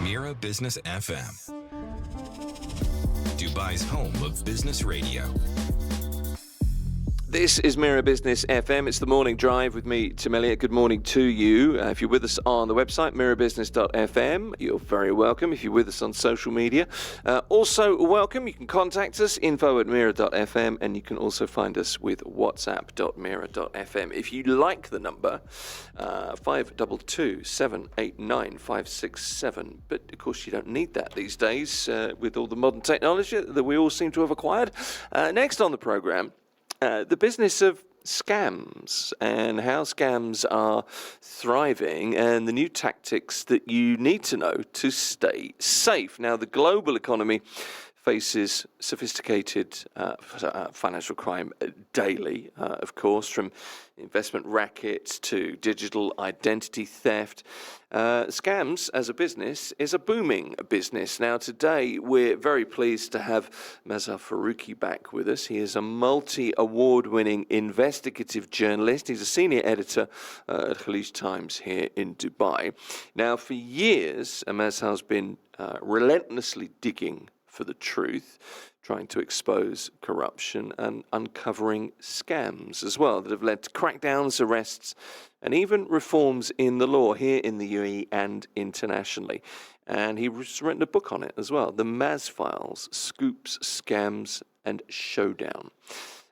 Mira Business FM, Dubai's home of business radio. This is Mira Business FM. It's the morning drive with me, Tim Elliott. Good morning to you. If you're with us on the website, mirabusiness.fm, you're very welcome. If you're with us on social media, also welcome. You can contact us, info@mira.fm, and you can also find us with whatsapp.mira.fm. If you like the number, 522-789-567. But, of course, you don't need that these days with all the modern technology that we all seem to have acquired. Next on the programme, the business of scams and how scams are thriving and the new tactics that you need to know to stay safe. Now, the global economy faces sophisticated financial crime daily, of course, from investment rackets to digital identity theft. Scams as a business is a booming business. Now, today we're very pleased to have Mazhar Farooqui back with us. He is a multi-award-winning investigative journalist. He's a senior editor at Khaleej Times here in Dubai. Now, for years, Mazhar's been relentlessly digging for the truth, trying to expose corruption and uncovering scams as well that have led to crackdowns, arrests, and even reforms in the law here in the UAE and internationally. And he's written a book on it as well, The Maz Files, Scoops, Scams, and Showdown.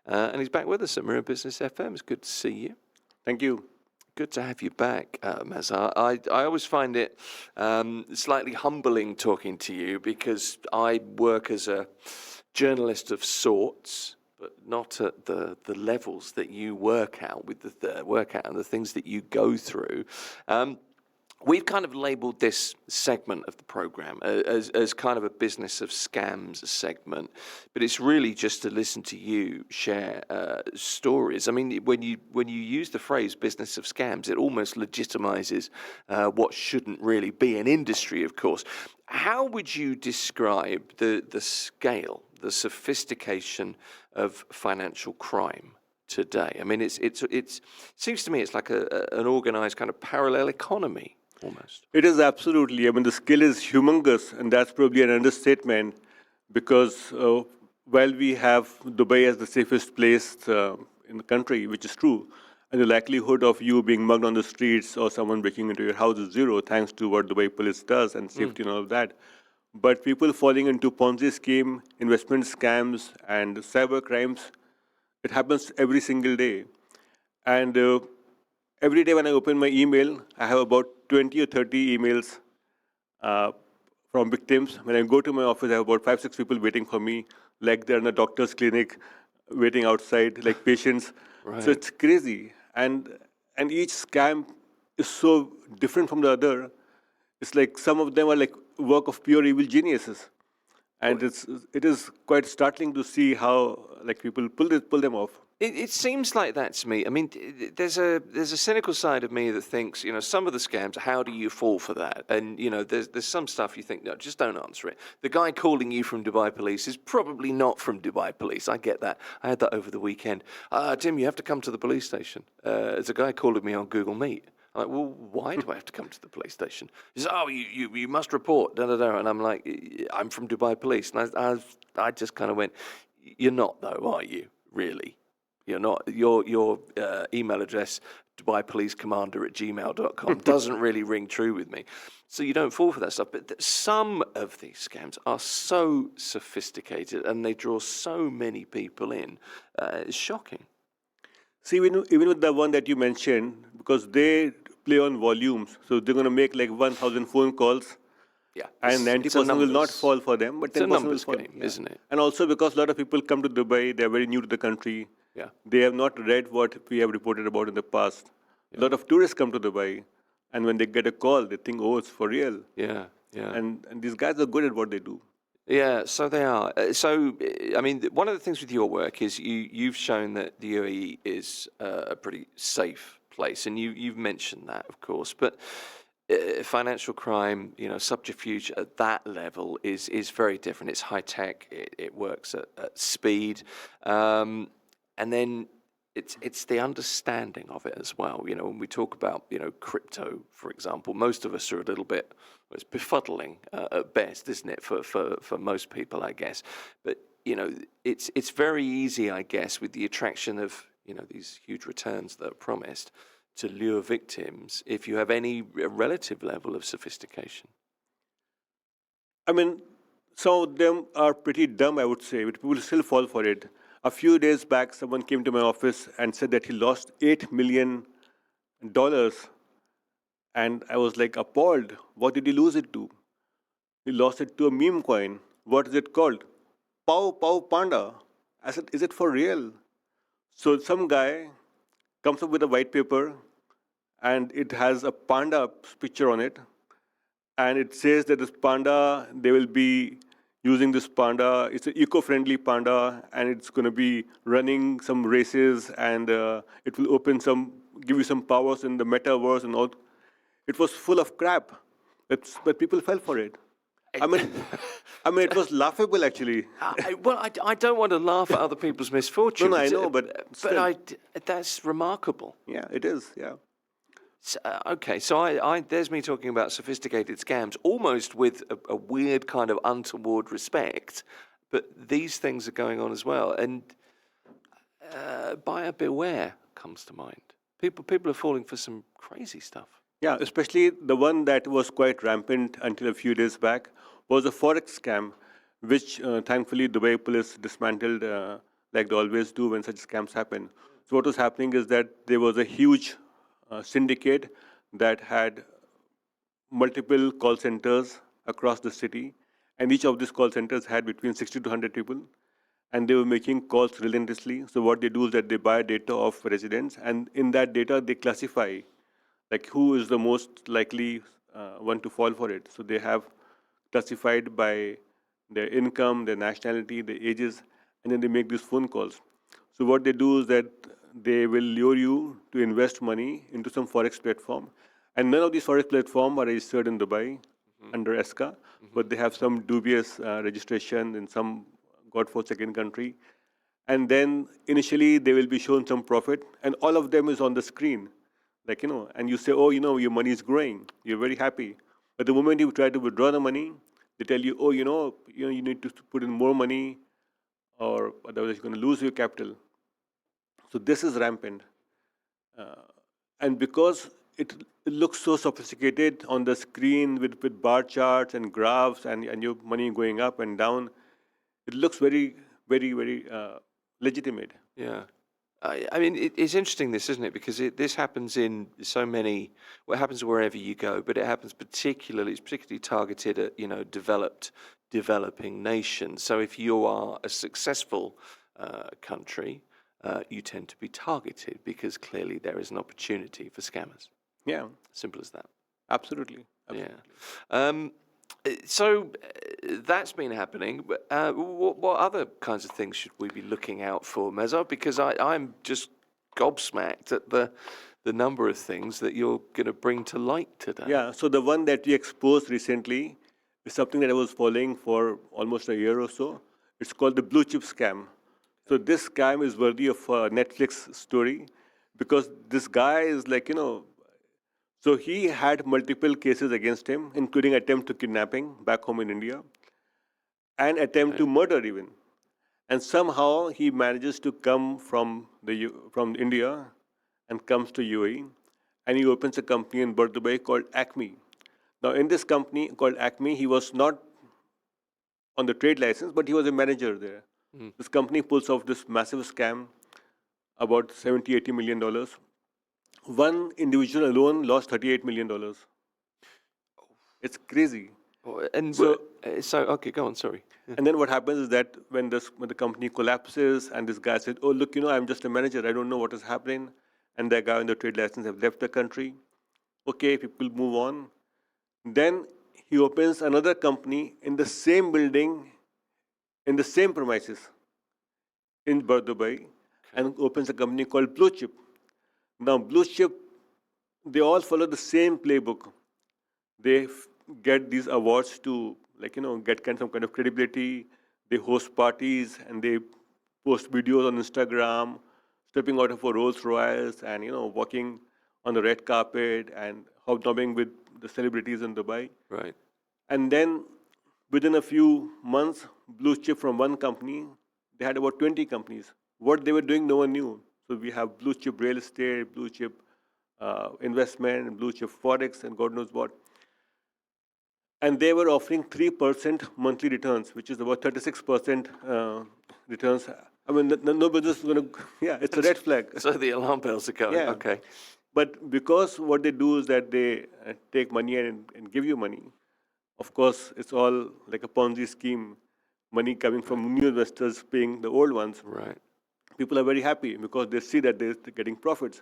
And he's back with us at Mira Business FM. It's good to see you. Thank you. Good to have you back, Mazhar. I always find it slightly humbling talking to you because I work as a journalist of sorts, but not at the levels that you work out with and the things that you go through. We've kind of labelled this segment of the programme as kind of a business of scams segment, but it's really just to listen to you share stories. I mean, when you use the phrase business of scams, it almost legitimizes what shouldn't really be an industry, of course. How would you describe the scale, the sophistication of financial crime today? I mean, it seems to me it's like an organised kind of parallel economy. Almost. It is absolutely. I mean, the scale is humongous, and that's probably an understatement because while we have Dubai as the safest place in the country, which is true, and the likelihood of you being mugged on the streets or someone breaking into your house is zero, thanks to what Dubai police does and safety and all of that. But people falling into Ponzi scheme, investment scams, and cyber crimes, it happens every single day. And every day when I open my email, I have about 20 or 30 emails from victims. When I go to my office, I have about 5-6 people waiting for me, like they're in a doctor's clinic, waiting outside, like patients. Right. So it's crazy. And each scam is so different from the other. It's like some of them are like work of pure evil geniuses. And it is quite startling to see how like people pull them off. It seems like that to me. I mean, there's a cynical side of me that thinks, some of the scams, how do you fall for that? And, there's some stuff you think, no, just don't answer it. The guy calling you from Dubai Police is probably not from Dubai Police. I get that. I had that over the weekend. Tim, you have to come to the police station. There's a guy calling me on Google Meet. I'm like, well, why do I have to come to the police station? He says, you must report, da-da-da. And I'm like, I'm from Dubai Police. And I just kind of went, you're not, though, are you, really? You're not. Your email address, DubaiPoliceCommander@gmail.com, doesn't really ring true with me. So you don't fall for that stuff. But some of these scams are so sophisticated and they draw so many people in. It's shocking. See, even with the one that you mentioned, because they play on volumes, so they're going to make like 1,000 phone calls. Yeah, and 90% will not fall for them, but 10% will fall. Game, isn't it? And also because a lot of people come to Dubai, they're very new to the country. Yeah. They have not read what we have reported about in the past. Yeah. A lot of tourists come to Dubai, and when they get a call, they think, oh, it's for real. Yeah, yeah. And these guys are good at what they do. Yeah, so they are. So, I mean, one of the things with your work is you've shown that the UAE is a pretty safe place, and you've mentioned that, of course, but financial crime, subterfuge at that level is very different. It's high tech. It works at speed, and then it's the understanding of it as well. You know, when we talk about, you know, crypto, for example, most of us are a little bit, well, it's befuddling at best, isn't it, for most people, I guess. But, you know, it's very easy, I guess, with the attraction of, you know, these huge returns that are promised to lure victims if you have any relative level of sophistication. I mean, some of them are pretty dumb, I would say, but people still fall for it. A few days back, someone came to my office and said that he lost $8 million. And I was like appalled. What did he lose it to? He lost it to a meme coin. What is it called? Bao Bao Panda. I said, is it for real? So some guy comes up with a white paper and it has a panda picture on it. And it says that this panda, they will be using this panda. It's an eco-friendly panda, and it's going to be running some races, and it will give you some powers in the metaverse and all. It was full of crap, but people fell for it. I mean, it was laughable actually. I don't want to laugh at other people's misfortunes. No, I know, but still. That's remarkable. Yeah, it is. Yeah. Okay, so there's me talking about sophisticated scams, almost with a weird kind of untoward respect, but these things are going on as well. And buyer beware comes to mind. People are falling for some crazy stuff. Yeah, especially the one that was quite rampant until a few days back was a Forex scam, which thankfully Dubai police dismantled like they always do when such scams happen. So what was happening is that there was a huge syndicate that had multiple call centers across the city, and each of these call centers had between 60 to 100 people, and they were making calls relentlessly. So what they do is that they buy data of residents, and in that data they classify like who is the most likely one to fall for it. So they have classified by their income, their nationality, their ages, and then they make these phone calls. So what they do is that they will lure you to invest money into some Forex platform. And none of these Forex platforms are registered in Dubai under ESCA, but they have some dubious registration in some God-forsaken country. And then initially they will be shown some profit, and all of them is on the screen. Like, you know, and you say, oh, you know, your money is growing. You're very happy. But the moment you try to withdraw the money, they tell you, oh, you need to put in more money, or otherwise you're going to lose your capital. So this is rampant. And because it looks so sophisticated on the screen with bar charts and graphs and your money going up and down, it looks very, very, very legitimate. Yeah. I mean, it's interesting, this, isn't it? Because this happens in so many. Well, it happens wherever you go, but it happens particularly. It's particularly targeted at, you know, developing nations. So if you are a successful country, you tend to be targeted because clearly there is an opportunity for scammers. Yeah, simple as that. Absolutely. Yeah. So that's been happening. What other kinds of things should we be looking out for, Mazhar? Because I'm just gobsmacked at the number of things that you're going to bring to light today. Yeah, so the one that we exposed recently is something that I was following for almost a year or so. It's called the blue chip scam. So this scam is worthy of a Netflix story because this guy is like, you know, so he had multiple cases against him, including attempt to kidnapping back home in India and attempt to murder even. And somehow he manages to come from India and comes to UAE, and he opens a company in Dubai called Acme. Now in this company called Acme, he was not on the trade license, but he was a manager there. This company pulls off this massive scam, about $70-80 million. One individual alone lost $38 million. It's crazy. And so okay, go on. Sorry. And then what happens is that when the company collapses, and this guy said, "Oh, look, you know, I'm just a manager. I don't know what is happening," and the guy on the trade license have left the country. Okay, people move on. Then he opens another company in the same building, in the same premises, in Dubai, and opens a company called Blue Chip. Now, Blue Chip, they all follow the same playbook. They get these awards to, like, you know, get some kind of credibility. They host parties and they post videos on Instagram, stepping out of a Rolls Royce and, walking on the red carpet and hobnobbing with the celebrities in Dubai. Right. And then within a few months, blue chip from one company, they had about 20 companies. What they were doing, no one knew. So we have blue chip real estate, blue chip investment, blue chip Forex, and God knows what. And they were offering 3% monthly returns, which is about 36% returns. I mean, no business is going to, it's a red flag. So the alarm bells are going. Yeah. Okay. But because what they do is that they take money and give you money. Of course, it's all like a Ponzi scheme, money coming from new investors paying the old ones. Right. People are very happy because they see that they're getting profits.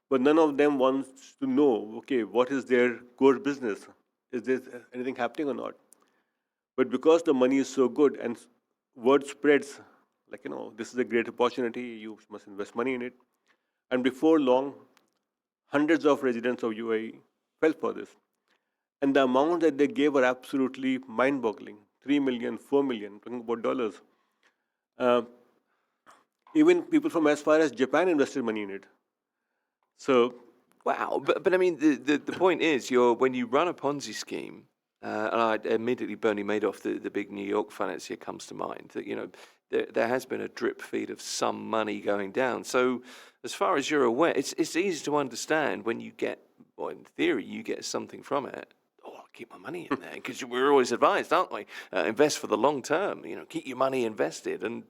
But none of them wants to know, okay, what is their core business? Is there anything happening or not? But because the money is so good and word spreads, like, this is a great opportunity, you must invest money in it. And before long, hundreds of residents of UAE fell for this. And the amount that they gave were absolutely mind-boggling. 3 million, 4 million, talking about dollars. Even people from as far as Japan invested money in it. So, wow. But I mean, the point is, when you run a Ponzi scheme, and immediately Bernie Madoff, the big New York financier, comes to mind, that, there has been a drip feed of some money going down. So as far as you're aware, it's easy to understand when you get, well, in theory, you get something from it. I'll keep my money in there, because we're always advised, aren't we? Invest for the long term, keep your money invested, and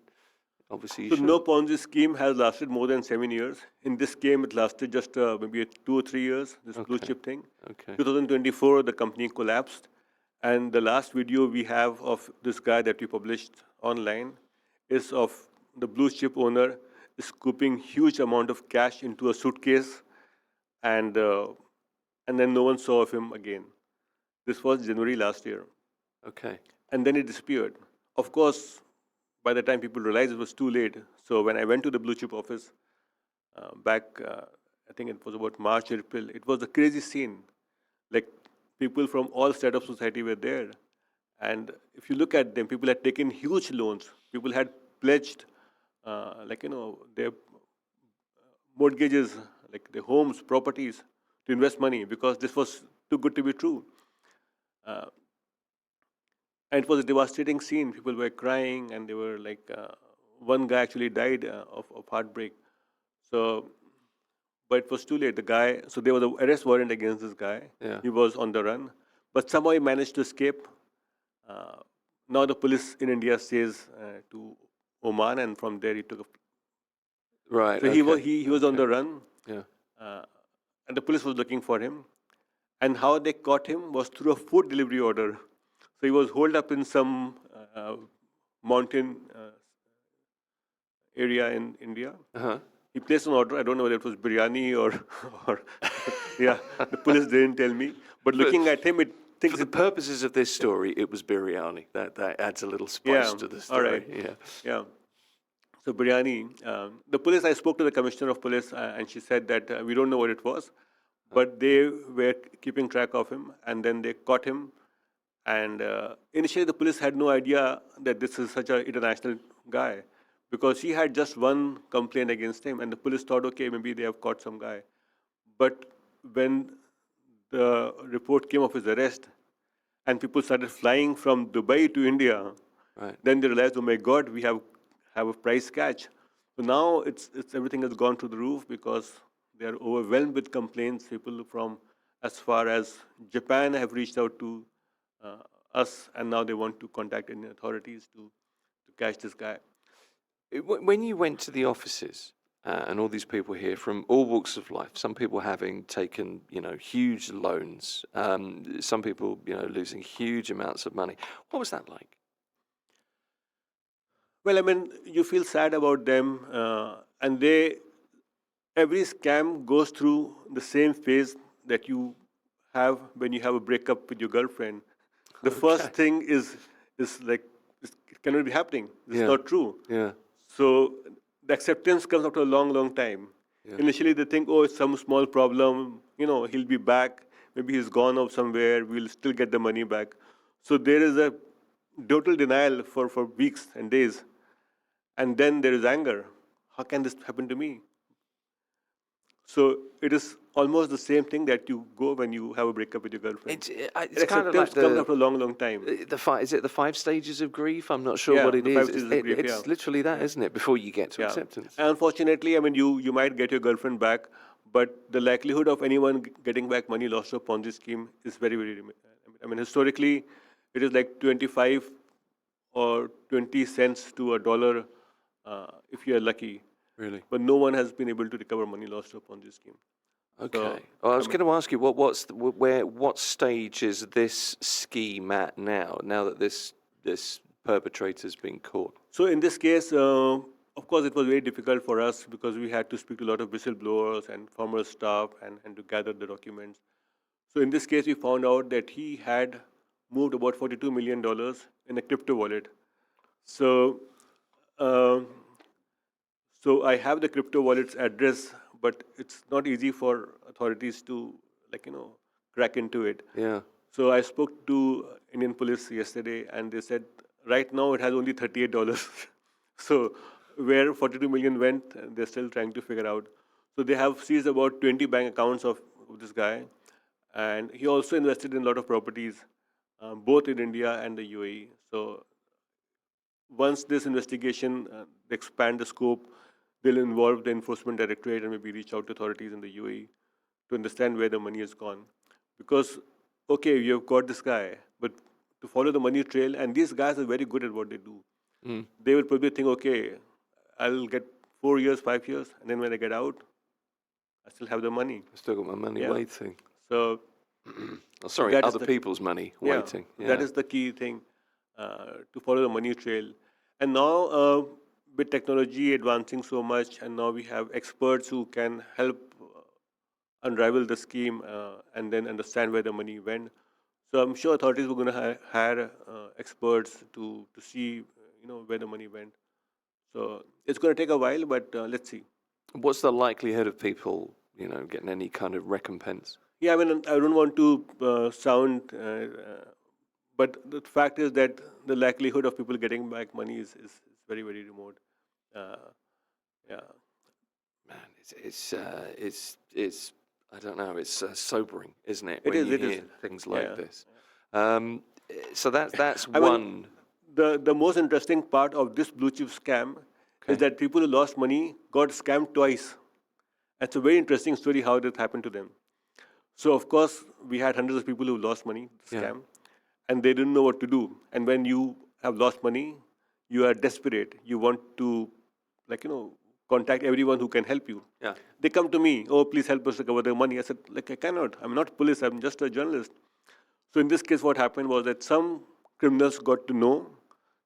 obviously you should. No Ponzi scheme has lasted more than 7 years. In this game, it lasted just maybe 2 or 3 years, this blue chip thing. Okay. 2024, the company collapsed. And the last video we have of this guy that we published online is of the blue chip owner scooping huge amount of cash into a suitcase, and then no one saw of him again. This was January last year. Okay. And then it disappeared. Of course, by the time people realized it was too late. So when I went to the blue chip office back, I think it was about March, April, it was a crazy scene. Like, people from all strata of society were there. And if you look at them, people had taken huge loans. People had pledged, their mortgages, like their homes, properties, to invest money because this was too good to be true. And it was a devastating scene. People were crying, and they were like, one guy actually died of heartbreak. So, but it was too late. The guy, so there was an arrest warrant against this guy. Yeah. He was on the run, but somehow he managed to escape. Now the police in India says to Oman, and from there he took a. Right. So okay. he was on the run. Yeah. And the police was looking for him. And how they caught him was through a food delivery order. So he was holed up in some mountain area in India. Uh-huh. He placed an order. I don't know whether it was biryani or yeah, the police didn't tell me. But looking at him, it thinks For the purposes of this story, it was biryani. That adds a little spice to the story. All right. Yeah. Yeah. So biryani. The police, I spoke to the commissioner of police, and she said that we don't know what it was, but they were keeping track of him, and then they caught him. And initially, the police had no idea that this is such an international guy, because he had just one complaint against him, and the police thought, okay, maybe they have caught some guy. But when the report came of his arrest, and people started flying from Dubai to India, Right. then they realized, oh my God, we have a price catch. So now it's everything has gone through the roof because they are overwhelmed with complaints. People from as far as Japan have reached out to us, and now they want to contact Indian authorities to catch this guy. When you went to the offices, and all these people here from all walks of life, some people having taken, huge loans, some people, losing huge amounts of money. What was that like? Well, I mean, you feel sad about them, and every scam goes through the same phase that you have when you have a breakup with your girlfriend. The first thing is like, it cannot be happening. It's not true. Yeah. So the acceptance comes after a long, long time. Yeah. Initially, they think, oh, it's some small problem. He'll be back. Maybe he's gone off somewhere. We'll still get the money back. So there is a total denial for weeks and days. And then there is anger. How can this happen to me? So it is almost the same thing that you go when you have a breakup with your girlfriend. It's kind of like comes after a long, long time. is it the 5 stages of grief? I'm not sure Yeah, what it the is. 5 stages of grief, It's literally that, isn't it? Before you get to Yeah. acceptance. And unfortunately, I mean, you might get your girlfriend back, but the likelihood of anyone getting back money lost to a Ponzi scheme is very, very limited. I mean, historically, it is like 25 or 20 cents to a dollar if you are lucky. Really? But no one has been able to recover money lost to a Ponzi scheme. Okay. Well, I was going to ask you, what stage is this scheme at now? Now that this perpetrator's been caught. So in this case, of course, it was very difficult for us because we had to speak to a lot of whistleblowers and former staff and to gather the documents. So in this case, we found out that he had moved about $42 million in a crypto wallet. So, so I have the crypto wallet's address, but it's not easy for authorities to, crack into it. Yeah. So I spoke to Indian police yesterday, and they said right now it has only $38. So where 42 million went, they're still trying to figure out. So they have seized about 20 bank accounts of this guy, and he also invested in a lot of properties, both in India and the UAE. So once this investigation expand the scope, they'll involve the enforcement directorate and maybe reach out to authorities in the UAE to understand where the money has gone. Because, okay, you have got this guy, but to follow the money trail, and these guys are very good at what they do. They will probably think, okay, I'll get 4 years, 5 years, and then when I get out, I still have the money. I still got my money waiting. So, other people's money waiting. Yeah. That is the key thing, to follow the money trail. And now, with technology advancing so much, and now we have experts who can help unravel the scheme and then understand where the money went. So I'm sure authorities were going to hire experts to see, where the money went. So it's going to take a while, but let's see. What's the likelihood of people, getting any kind of recompense? Yeah, I mean, I don't want to sound, but the fact is that the likelihood of people getting back money is very, very remote. Yeah. Man, it's I don't know. It's sobering, isn't it? It when is. you It hear is. things like Yeah. this. So that's I one. mean, the most interesting part of this blue chip scam is that people who lost money got scammed twice. It's a very interesting story how that happened to them. So of course we had hundreds of people who lost money scam, and they didn't know what to do. And when you have lost money, you are desperate. You want to, contact everyone who can help you. Yeah. They come to me, oh, please help us recover the money. I said, I cannot. I'm not police. I'm just a journalist. So in this case, what happened was that some criminals got to know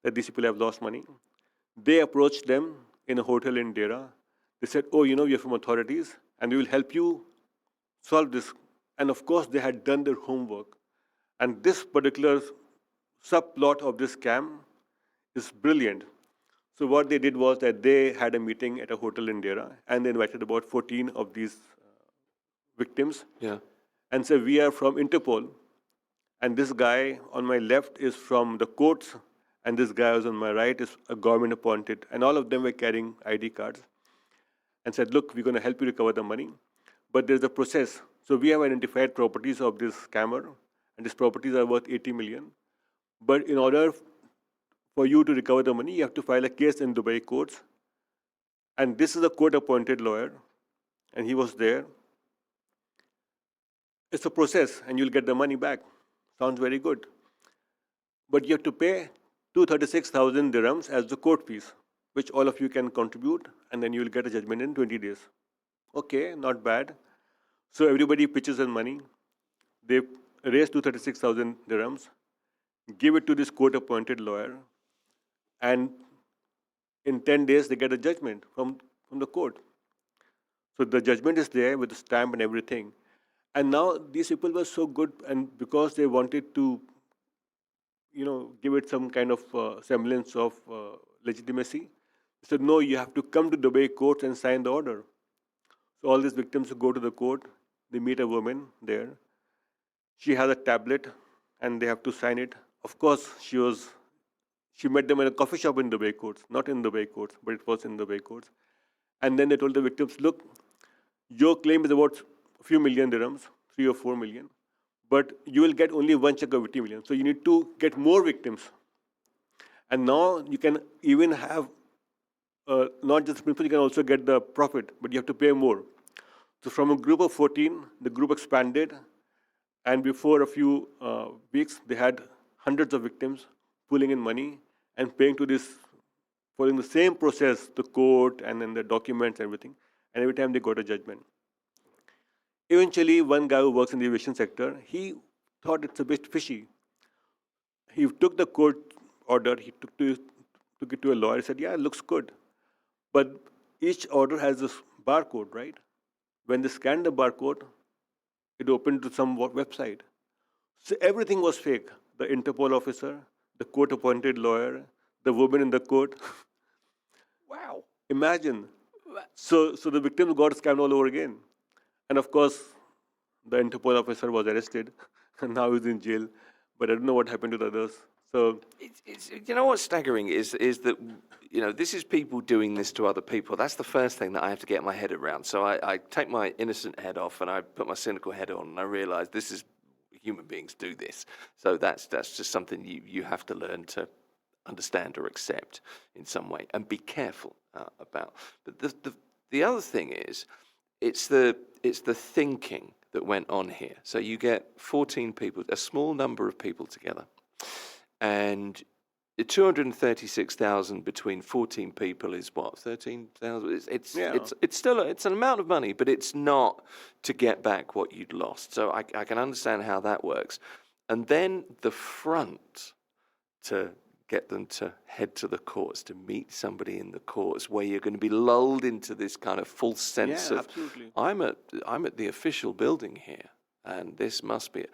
that these people have lost money. They approached them in a hotel in Dera. They said, oh, we are from authorities, and we will help you solve this. And of course, they had done their homework. And this particular subplot of this scam is brilliant. So what they did was that they had a meeting at a hotel in Dera, and they invited about 14 of these victims. Yeah. And said, we are from Interpol, and this guy on my left is from the courts, and this guy who's on my right is a government appointed. And all of them were carrying ID cards. And said, look, we're going to help you recover the money, but there's a process. So we have identified properties of this scammer, and these properties are worth 80 million. But in order for you to recover the money, you have to file a case in Dubai courts. And this is a court-appointed lawyer, and he was there. It's a process, and you'll get the money back. Sounds very good. But you have to pay 236,000 dirhams as the court fees, which all of you can contribute, and then you will get a judgment in 20 days. Okay, not bad. So everybody pitches in money. They raise 236,000 dirhams, give it to this court-appointed lawyer, and in 10 days they get a judgment from the court. So the judgment is there with the stamp and everything. And now these people were so good, and because they wanted to, give it some kind of semblance of legitimacy, they said, no, you have to come to Dubai courts and sign the order. So all these victims go to the court, they meet a woman there. She has a tablet, and they have to sign it. Of course, she met them in a coffee shop in Dubai courts, not in Dubai courts, but it was in Dubai courts. And then they told the victims, look, Your claim is about a few million dirhams, 3 or 4 million, but you will get only one check of 80 million. So you need to get more victims. And now you can even have not just the principal, you can also get the profit, but you have to pay more. So from a group of 14, the group expanded, and before a few weeks, they had hundreds of victims pulling in money and paying to this, following the same process, the court and then the documents and everything, and every time they got a judgment. Eventually, one guy who works in the aviation sector, he thought it's a bit fishy. He took the court order, he took it to a lawyer, he said, yeah, it looks good. But each order has this barcode, right? When they scanned the barcode, it opened to some website. So everything was fake. The Interpol officer, the court-appointed lawyer, the woman in the court. Wow. Imagine. So the victims got scammed all over again. And of course, the Interpol officer was arrested, and now he's in jail. But I don't know what happened to the others. So It's you know what's staggering is that this is people doing this to other people. That's the first thing that I have to get my head around. So I take my innocent head off and I put my cynical head on, and I realise this is human beings do this. So that's just something you have to learn to understand or accept in some way and be careful about. But the other thing is, it's the thinking that went on here. So you get 14 people, a small number of people together. And 236,000 between 14 people is what, 13,000? It's still it's an amount of money, but it's not to get back what you'd lost. So I can understand how that works. And then the front to get them to head to the courts, to meet somebody in the courts, where you're going to be lulled into this kind of false sense of, absolutely. I'm at the official building here, and this must be.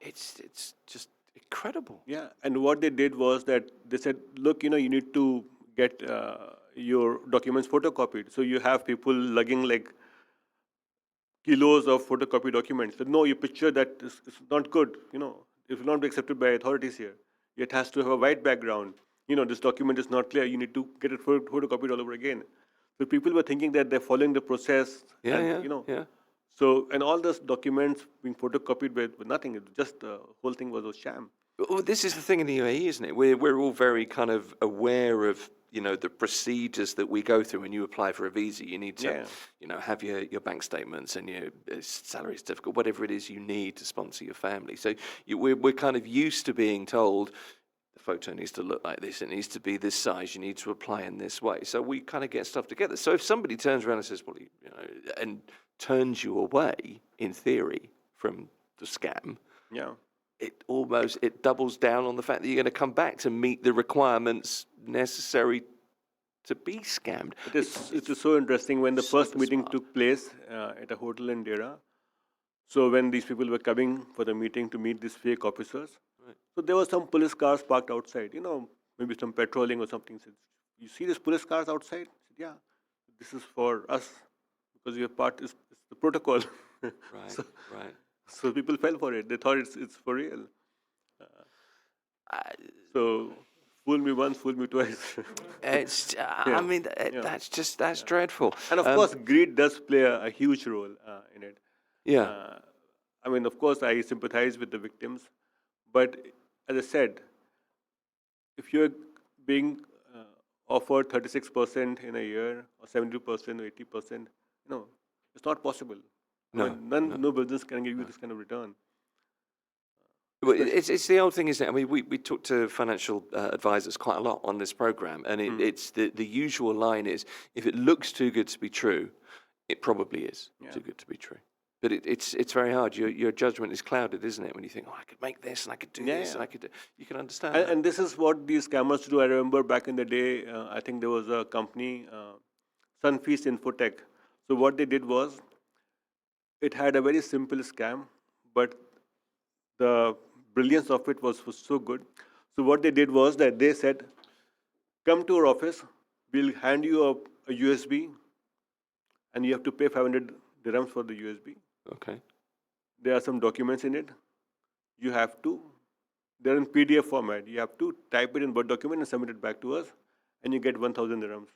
It's just incredible. Yeah, and what they did was that they said, look, you need to get your documents photocopied. So you have people lugging like kilos of photocopied documents. But no, your picture that is not good. It will not be accepted by authorities here. It has to have a white background. This document is not clear. You need to get it photocopied all over again. So people were thinking that they're following the process. Yeah. So, and all those documents being photocopied with nothing. It just the whole thing was a sham. Well, this is the thing in the UAE, isn't it? We're all very kind of aware of the procedures that we go through when you apply for a visa. You need to have your bank statements and your salary certificate, whatever it is you need to sponsor your family. So we're kind of used to being told the photo needs to look like this, it needs to be this size, you need to apply in this way. So we kind of get stuff together. So if somebody turns around and says, well, and turns you away, in theory, from the scam, it doubles down on the fact that you're going to come back to meet the requirements necessary to be scammed. It is so interesting when the first meeting took place at a hotel in Dera. So when these people were coming for the meeting to meet these fake officers, so there were some police cars parked outside, maybe some patrolling or something. Said, you see these police cars outside? I said, yeah, this is for us because your part is the protocol. Right. So people fell for it. They thought it's for real. So fool me once, fool me twice. It's. I mean, that's dreadful. And of course, greed does play a huge role in it. Yeah. I mean, of course, I sympathize with the victims, but as I said, if you're being offered 36% in a year, or 70% or 80%, it's not possible. No business can give you this kind of return. Well, it's the old thing, isn't it? I mean, we talk to financial advisors quite a lot on this program, and it's the usual line is, if it looks too good to be true, it probably is too good to be true. But it's very hard. Your judgment is clouded, isn't it? When you think, I could make this, and I could do this, and I could do. You can understand. And this is what these scammers do. I remember back in the day, I think there was a company, Sunfeast Infotech. So what they did was, it had a very simple scam, but the brilliance of it was so good. So what they did was that they said, come to our office, we'll hand you a USB, and you have to pay 500 dirhams for the USB. Okay. There are some documents in it. They're in PDF format. You have to type it in Word document and submit it back to us, and you get 1,000 dirhams.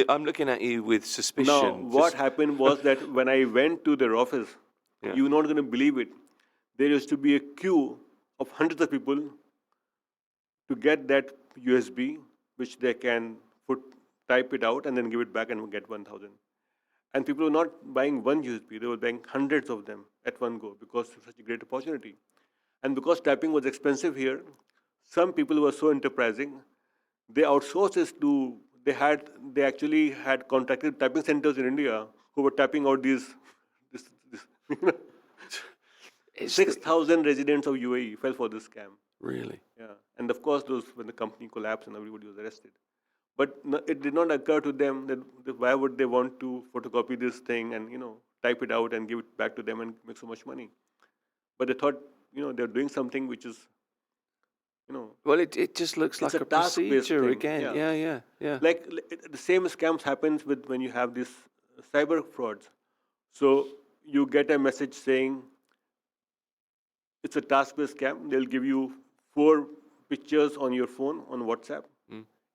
I'm looking at you with Now, suspicion. what happened was that when I went to their office, Yeah. you're not going to believe it. There used to be a queue of hundreds of people to get that USB, which they can type it out and then give it back and get 1,000. And people were not buying one USB; they were buying hundreds of them at one go because it's such a great opportunity. And because typing was expensive here, some people were so enterprising, they outsourced this to. They actually had contracted typing centers in India who were typing out this 6,000 residents of UAE fell for this scam. Really? Yeah, and of course, when the company collapsed and everybody was arrested. But it did not occur to them that why would they want to photocopy this thing and type it out and give it back to them and make so much money. But they thought they're doing something which is Well, it just looks like a a task-based procedure thing. again. Yeah. like the same scams happens when you have this cyber frauds. So you get a message saying it's a task-based scam. They'll give you 4 pictures on your phone on WhatsApp.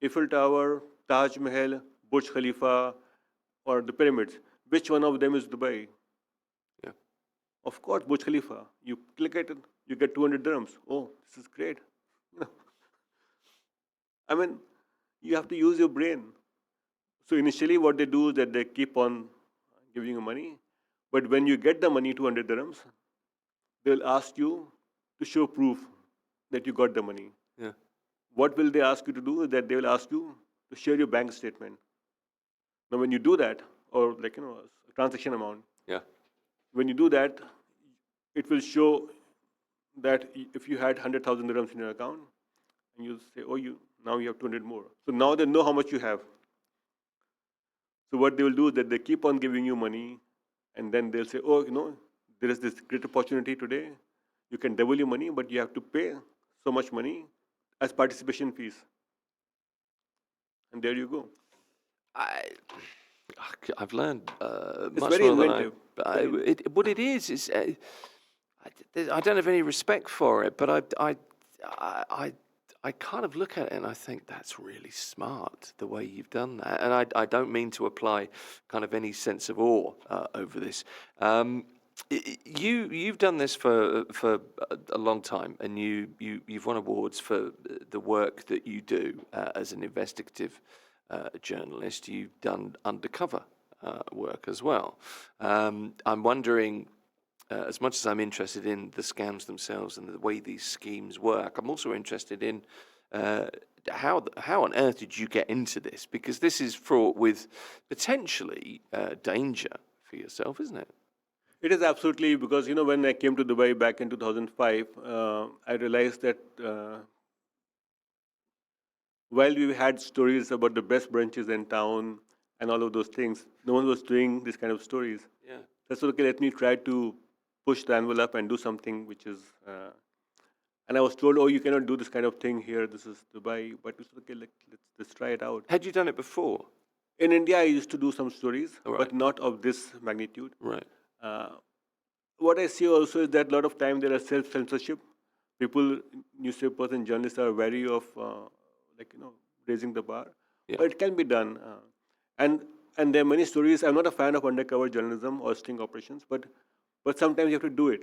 Eiffel Tower, Taj Mahal, Burj Khalifa, or the pyramids. Which one of them is Dubai? Yeah. Of course, Burj Khalifa. You click it, you get 200 dirhams. Oh, this is great. I mean, you have to use your brain. So initially what they do is that they keep on giving you money. But when you get the money, 200 dirhams, they'll ask you to show proof that you got the money. Yeah. What will they ask you to do is that they will ask you to share your bank statement. Now, when you do that, or a transaction amount, Yeah. when you do that, it will show that if you had 100,000 dirhams in your account, and you say, oh, now you have 200 more. So now they know how much you have. So what they will do is that they keep on giving you money, and then they'll say, oh, there is this great opportunity today. You can double your money, but you have to pay so much money as participation fees. And there you go. I've learned It's much very more than inventive. what it is I don't have any respect for it, but I kind of look at it and I think that's really smart the way you've done that, and I don't mean to apply kind of any sense of awe over this. You've done this for a long time, and you've won awards for the work that you do as an investigative journalist. You've done undercover work as well. I'm wondering, as much as I'm interested in the scams themselves and the way these schemes work, I'm also interested in how on earth did you get into this? Because this is fraught with potentially danger for yourself, isn't it? It is absolutely, because when I came to Dubai back in 2005, I realized that while we had stories about the best brunches in town and all of those things, no one was doing this kind of stories. Yeah. That's okay. Let me try to push the envelope and do something which is. And I was told, oh, you cannot do this kind of thing here. This is Dubai. But it's okay. Let's try it out. Had you done it before? In India, I used to do some stories, Right. but not of this magnitude. Right. What I see also is that a lot of time there are self-censorship. People, newspapers and journalists are wary of, raising the bar. Yeah. But it can be done. And there are many stories. I'm not a fan of undercover journalism or sting operations, but sometimes you have to do it.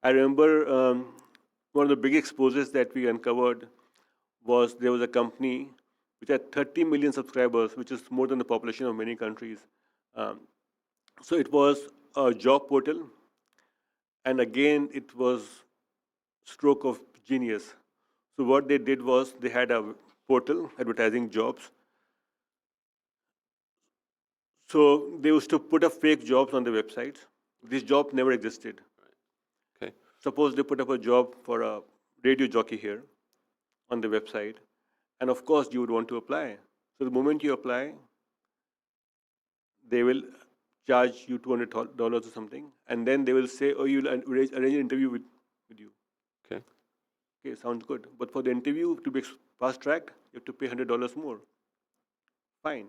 I remember one of the big exposes that we uncovered was there was a company which had 30 million subscribers, which is more than the population of many countries. So it was a job portal, and again it was stroke of genius. So what they did was they had a portal advertising jobs. So they used to put up fake jobs on the websites. These jobs never existed. Okay. Suppose they put up a job for a radio jockey here on the website, and of course you would want to apply. So the moment you apply, they will charge you $200 or something, and then they will say, oh, you'll arrange an interview with you. Okay. Okay, sounds good. But for the interview to be fast-tracked, you have to pay $100 more. Fine.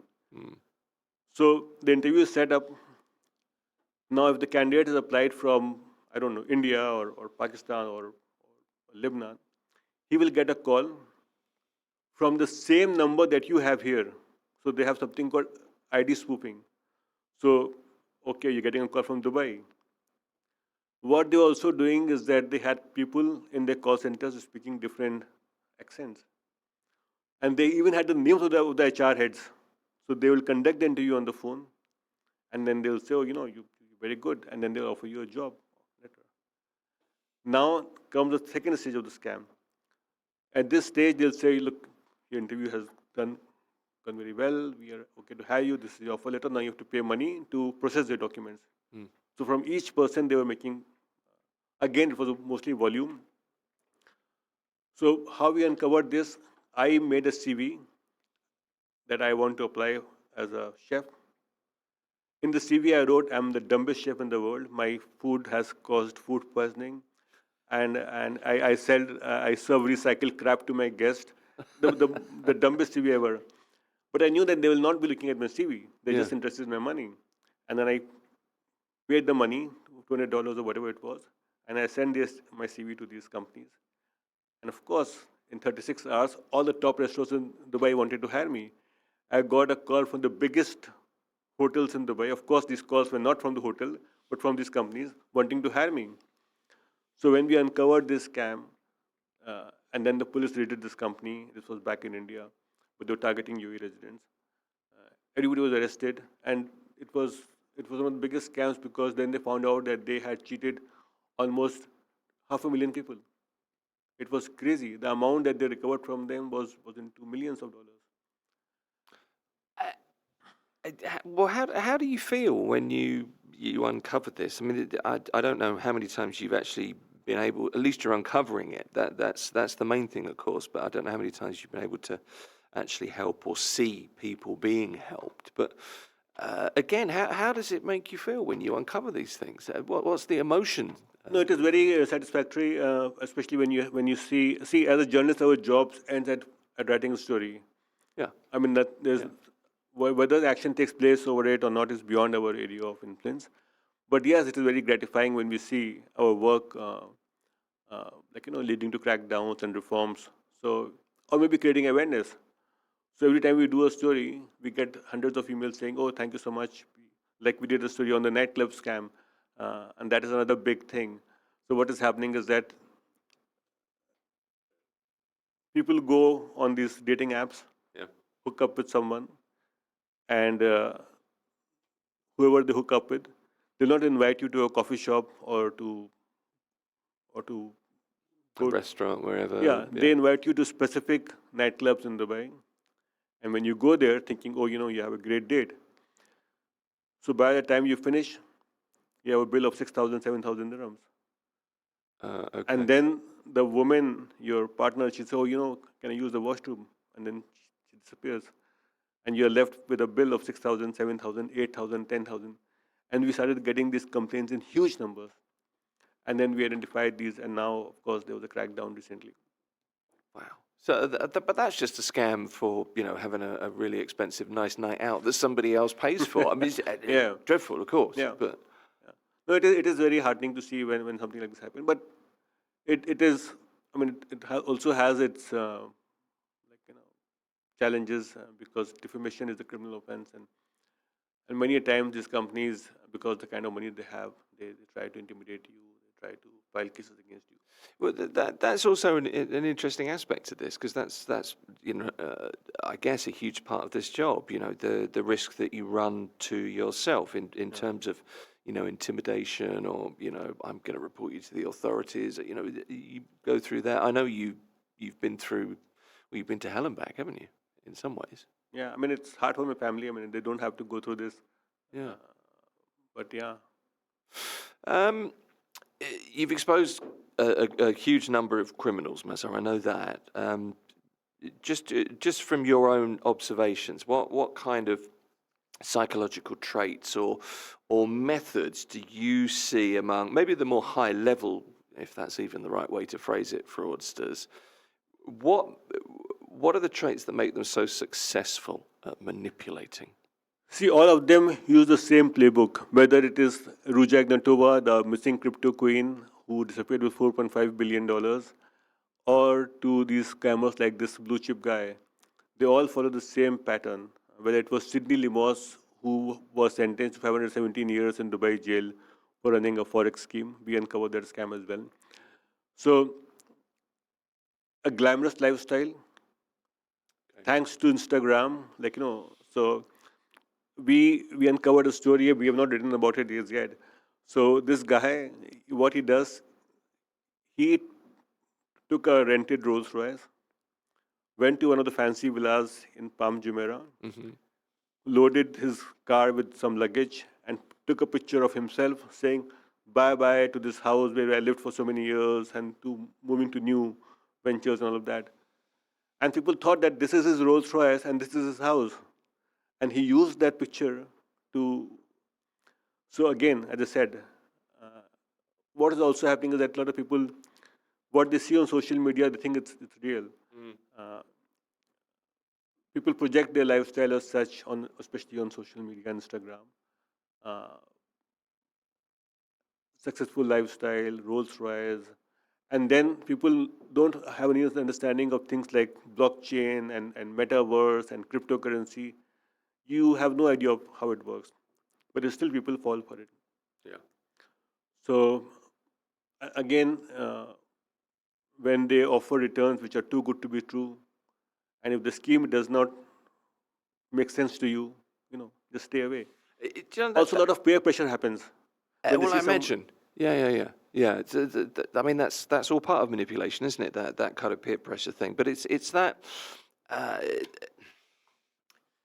So the interview is set up. Now, if the candidate has applied from, I don't know, India or Pakistan or Lebanon, he will get a call from the same number that you have here. So they have something called ID spoofing. So, okay, you're getting a call from Dubai. What they're also doing is that they had people in their call centers speaking different accents. And they even had the names of the HR heads. So they will conduct the interview on the phone, and then they'll say, oh, you're very good, and then they'll offer you a job. Now comes the second stage of the scam. At this stage, they'll say, look, your interview has gone very well. We are okay to hire you. This is your offer letter. Now you have to pay money to process their documents. So from each person, they were making, again, it was mostly volume. So how we uncovered this, I made a CV that I want to apply as a chef. In the CV, I wrote, I'm the dumbest chef in the world. My food has caused food poisoning. And I serve recycled crap to my guests. The dumbest CV ever. But I knew that they will not be looking at my CV. They're just interested in my money. And then I paid the money, $200 or whatever it was, and I sent my CV to these companies. And of course, in 36 hours, all the top restaurants in Dubai wanted to hire me. I got a call from the biggest hotels in Dubai. Of course, these calls were not from the hotel, but from these companies wanting to hire me. So when we uncovered this scam, and then the police raided this company, this was back in India, but they were targeting UAE residents. Everybody was arrested, and it was one of the biggest scams because then they found out that they had cheated almost 500,000 people. It was crazy. The amount that they recovered from them was into millions of dollars. Well, how do you feel when you uncovered this? I mean, I don't know how many times you've actually been able. At least you're uncovering it. That's the main thing, of course. But I don't know how many times you've been able to actually help or see people being helped. But again, how does it make you feel when you uncover these things? What's the emotion? No, it is very satisfactory, especially when you see as a journalist, our job ends at writing a story. Yeah. I mean that there's whether the action takes place over it or not is beyond our area of influence. But yes, it is very gratifying when we see our work, leading to crackdowns and reforms. So, or maybe creating awareness. So every time we do a story, we get hundreds of emails saying, "Oh, thank you so much." Like we did a story on the nightclub scam, and that is another big thing. So what is happening is that people go on these dating apps, hook up with someone, and whoever they hook up with, they'll not invite you to a coffee shop or to a restaurant, wherever. Yeah, they invite you to specific nightclubs in Dubai. And when you go there thinking, oh, you have a great date. So by the time you finish, you have a bill of 6,000, 7,000 dirhams. Okay. And then the woman, your partner, she says, oh, can I use the washroom? And then she disappears. And you're left with a bill of 6,000, 7,000, 8,000, 10,000. And we started getting these complaints in huge numbers. And then we identified these, and now, of course, there was a crackdown recently. Wow. So, but that's just a scam for having a really expensive, nice night out that somebody else pays for. I mean, it's dreadful, of course. Yeah. But no, it is very heartening to see when something like this happens. But it is. I mean, it also has its challenges because defamation is a criminal offense, and many times these companies, because the kind of money they have, they try to intimidate you. They try to file cases against you. Well, that's also an interesting aspect to this, because that's I guess a huge part of this job. The risk that you run to yourself in terms of intimidation, or I'm going to report you to the authorities. You go through that. I know you've been through. Well, you've been to hell and back, haven't you? In some ways. Yeah, I mean it's hard for my family. I mean they don't have to go through this. Yeah. But yeah. You've exposed a huge number of criminals, Mazhar. I know that. Just from your own observations, what kind of psychological traits or methods do you see among maybe the more high level, if that's even the right way to phrase it, fraudsters? What are the traits that make them so successful at manipulating? See, all of them use the same playbook, whether it is Ruja Ignatova, the missing crypto queen who disappeared with $4.5 billion, or to these scammers like this blue chip guy. They all follow the same pattern. whether it was Sidney Limos, who was sentenced to 517 years in Dubai jail for running a Forex scheme. We uncovered that scam as well. So, a glamorous lifestyle, thanks to Instagram, so we uncovered a story. We have not written about it yet. So this guy, what he does, he took a rented Rolls Royce, went to one of the fancy villas in Palm Jumeirah, loaded his car with some luggage, and took a picture of himself saying, bye-bye to this house where I lived for so many years, and to moving to new ventures and all of that. And people thought that this is his Rolls Royce and this is his house. And he used that picture to... So again, as I said, what is also happening is that a lot of people, what they see on social media, they think it's real. People project their lifestyle as such, especially on social media, Instagram. Successful lifestyle, Rolls Royce, and then people don't have any understanding of things like blockchain and metaverse and cryptocurrency. You have no idea of how it works, but still people fall for it. Yeah. So again, when they offer returns which are too good to be true, and if the scheme does not make sense to you, just stay away. Also, a lot of peer pressure happens. Well, I imagine. Yeah. I mean, that's all part of manipulation, isn't it? That kind of peer pressure thing. But it's that.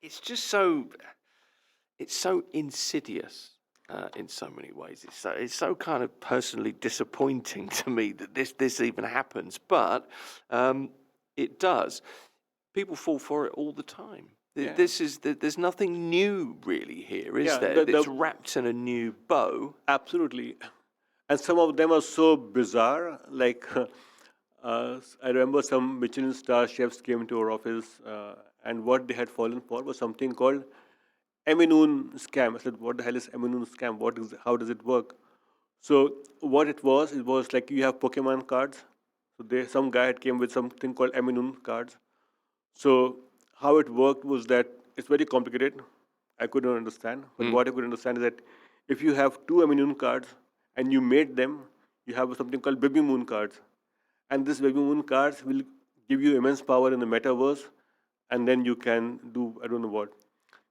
It's just so. It's so insidious in so many ways. It's so kind of personally disappointing to me that this even happens. But it does. People fall for it all the time. Yeah. There's nothing new really here, is there? It's wrapped in a new bow. Absolutely. And some of them are so bizarre. Like, I remember some Michelin star chefs came to our office, and what they had fallen for was something called Eminoon scam. I said, what the hell is Eminoon scam? How does it work? So what it was like you have Pokemon cards. So some guy had came with something called Eminoon cards. So how it worked was that it's very complicated. I couldn't understand. But what I could understand is that if you have two Eminoon cards and you made them, you have something called baby moon cards. And this baby moon cards will give you immense power in the metaverse, and then you can do, I don't know what.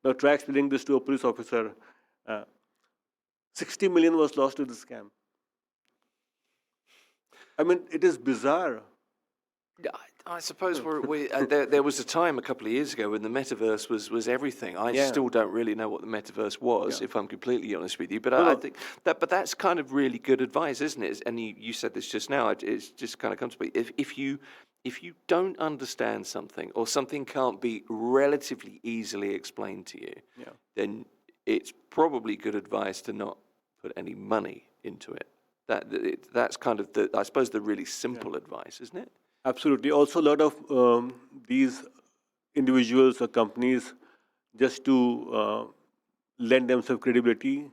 Now try explaining this to a police officer. 60 million was lost to this scam. I mean, it is bizarre. I suppose there was a time a couple of years ago when the metaverse was everything. I still don't really know what the metaverse was, if I'm completely honest with you. But I think that's kind of really good advice, isn't it? And you said this just now. It's just kind of comes to me. If you don't understand something, or something can't be relatively easily explained to you, then it's probably good advice to not put any money into it. That's kind of I suppose the really simple advice, isn't it? Absolutely. Also, a lot of these individuals or companies, just to lend themselves credibility,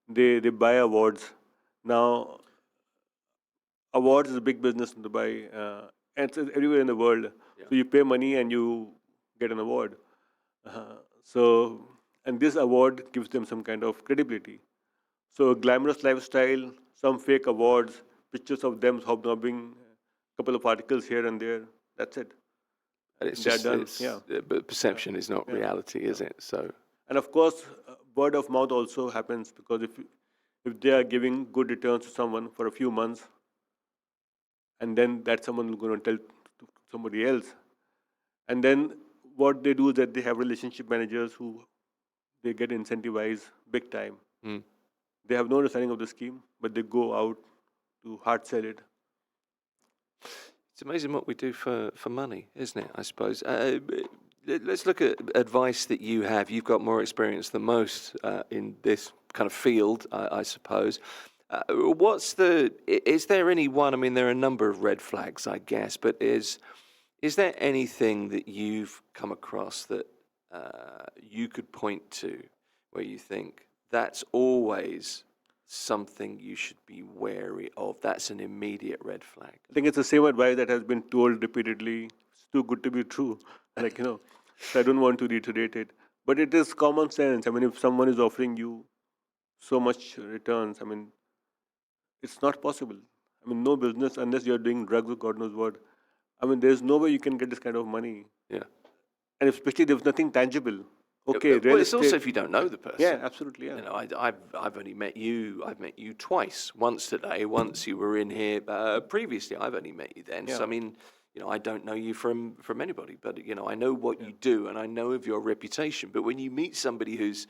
they buy awards. Now, awards is a big business in Dubai, and it's everywhere in the world. Yeah. So you pay money and you get an award. And this award gives them some kind of credibility. So a glamorous lifestyle, some fake awards, pictures of them hobnobbing, couple of articles here and there. That's it. And it's just done. But perception is not reality, is it? So. And of course, word of mouth also happens, because if they are giving good returns to someone for a few months, and then that someone is going to tell to somebody else, and then what they do is that they have relationship managers who they get incentivized big time. They have no understanding of the scheme, but they go out to hard sell it. It's amazing what we do for money, isn't it, I suppose? Let's look at advice that you have. You've got more experience than most in this kind of field, I suppose. Is there any one, I mean, there are a number of red flags, I guess, but is there anything that you've come across that you could point to where you think that's always something you should be wary of? That's an immediate red flag. I think it's the same advice that has been told repeatedly. It's too good to be true. So I don't want to reiterate it. But it is common sense. I mean, if someone is offering you so much returns, I mean, it's not possible. I mean, no business unless you're doing drugs or God knows what. I mean, there's no way you can get this kind of money. Yeah. And especially there's nothing tangible. Okay, real Well, it's estate. also if you don't know the person. Yeah, absolutely. Yeah. You know, I've only met you. I've met you twice. Once today. Once you were in here previously. I've only met you then. Yeah. So I mean, you know, I don't know you from anybody, but you know, I know what you do and I know of your reputation. But when you meet somebody who's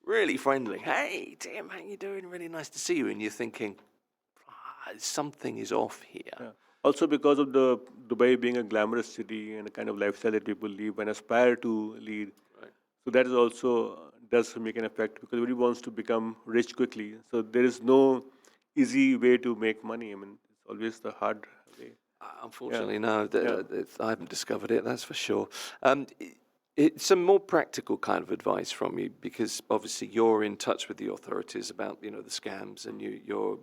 really friendly, hey Tim, how you doing? Really nice to see you, and you're thinking, something is off here. Yeah. Also because of the Dubai being a glamorous city and a kind of lifestyle that people live and aspire to lead. Right. So that is also does make an effect because everybody wants to become rich quickly. So there is no easy way to make money. I mean, it's always the hard way. Unfortunately, no. Yeah. I haven't discovered it, that's for sure. It's some more practical kind of advice from you, because obviously you're in touch with the authorities about, you know, the scams, and you're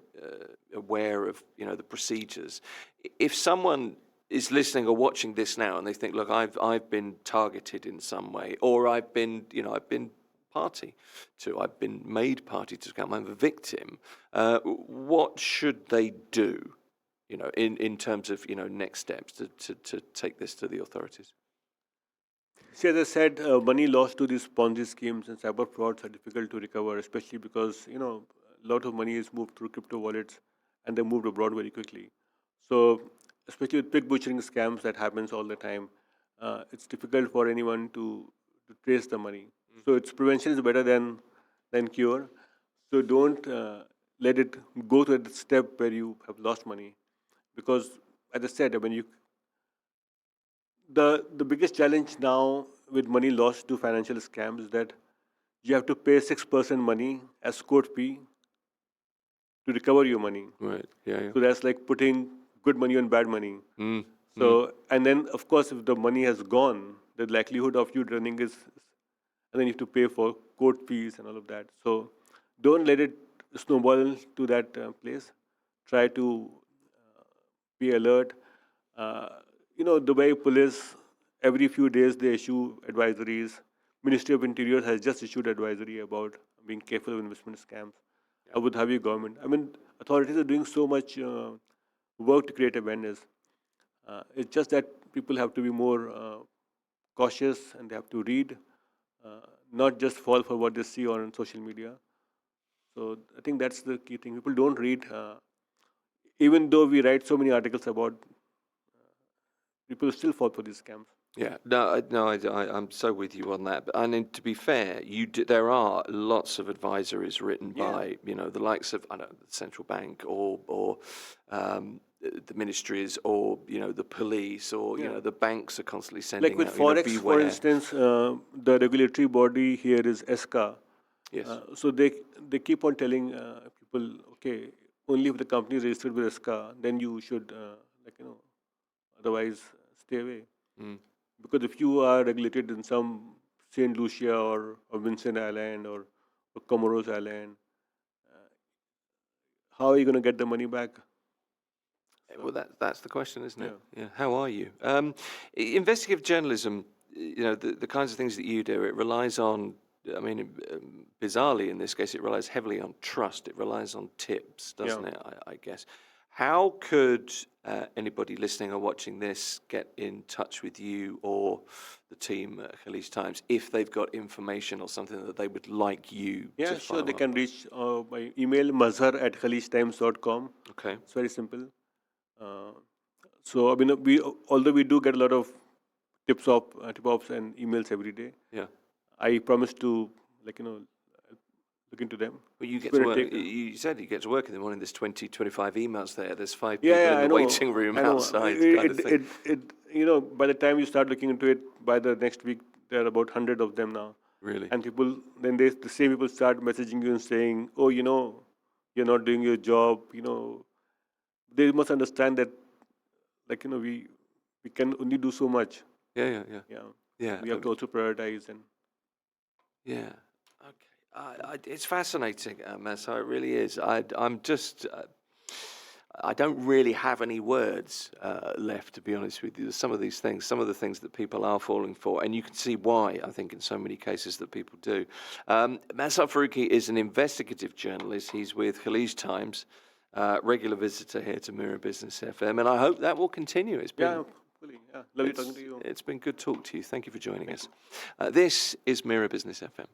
aware of, you know, the procedures. If someone is listening or watching this now and they think, look, I've been targeted in some way, or I've been party to, I've been made party to scam, I'm a victim, what should they do? You know, in terms of, you know, next steps to take this to the authorities? See, as I said, money lost to these Ponzi schemes and cyber frauds are difficult to recover, especially because, you know, a lot of money is moved through crypto wallets and they're moved abroad very quickly. So, especially with pig butchering scams that happens all the time, it's difficult for anyone to trace the money. So, its prevention is better than cure. So, don't let it go to that step where you have lost money. Because, as I said, when you the biggest challenge now with money lost to financial scams is that you have to pay 6% money as court fee to recover your money. Right. Yeah. So that's like putting good money on bad money. So and then of course if the money has gone, the likelihood of you running is, and then you have to pay for court fees and all of that. So don't let it snowball to that place. Try to be alert. You know, Dubai police, every few days they issue advisories. Ministry of Interior has just issued advisory about being careful of investment scams. Abu Dhabi government. I mean, authorities are doing so much work to create awareness. It's just that people have to be more cautious and they have to read, not just fall for what they see on social media. So I think that's the key thing. People don't read, even though we write so many articles about. People still fall for these scams. Yeah, I'm so with you on that. But I mean, to be fair, there are lots of advisories written by, you know, the likes of, I don't know, the central bank or the ministries, or, you know, the police, or you know, the banks are constantly sending like with out, you know, Forex, for beware. instance, the regulatory body here is ESCA. Yes. So they keep on telling people, okay, only if the company is registered with ESCA, then you should, otherwise stay away. Because if you are regulated in some Saint Lucia or Vincent Island or Comoros Island, how are you going to get the money back? Well, that's the question, isn't it? Yeah. How are you? Investigative journalism, you know, the kinds of things that you do, it relies on, I mean, bizarrely in this case, it relies heavily on trust. It relies on tips, doesn't it, I guess. How could anybody listening or watching this get in touch with you or the team at Khaleej Times if they've got information or something that they would like you to sure. follow They up can on? reach by email mazhar@khaleejtimes.com. Okay. It's very simple. So I mean, although we do get a lot of tip-offs and emails every day. Yeah. I promise to look into them. Well, you get to work. You said you get to work in the morning. There's 20, 25 emails there. There's 5 people in the waiting room outside, kind of thing. By the time you start looking into it, by the next week, there are about 100 of them now. Really? And the same people start messaging you and saying, oh, you're not doing your job. They must understand that, we can only do so much. Yeah. We have to also prioritize and. Yeah. Okay. It's fascinating, Mazhar. It really is. I'm just. I don't really have any words left, to be honest with you. Some of these things, some of the things that people are falling for, and you can see why, I think, in so many cases that people do. Mazhar Farooqui is an investigative journalist. He's with Khaleej Times, regular visitor here to Mira Business FM, and I hope that will continue. It's been, Lovely talking to you. It's been good talk to you. Thank you for joining us. This is Mira Business FM.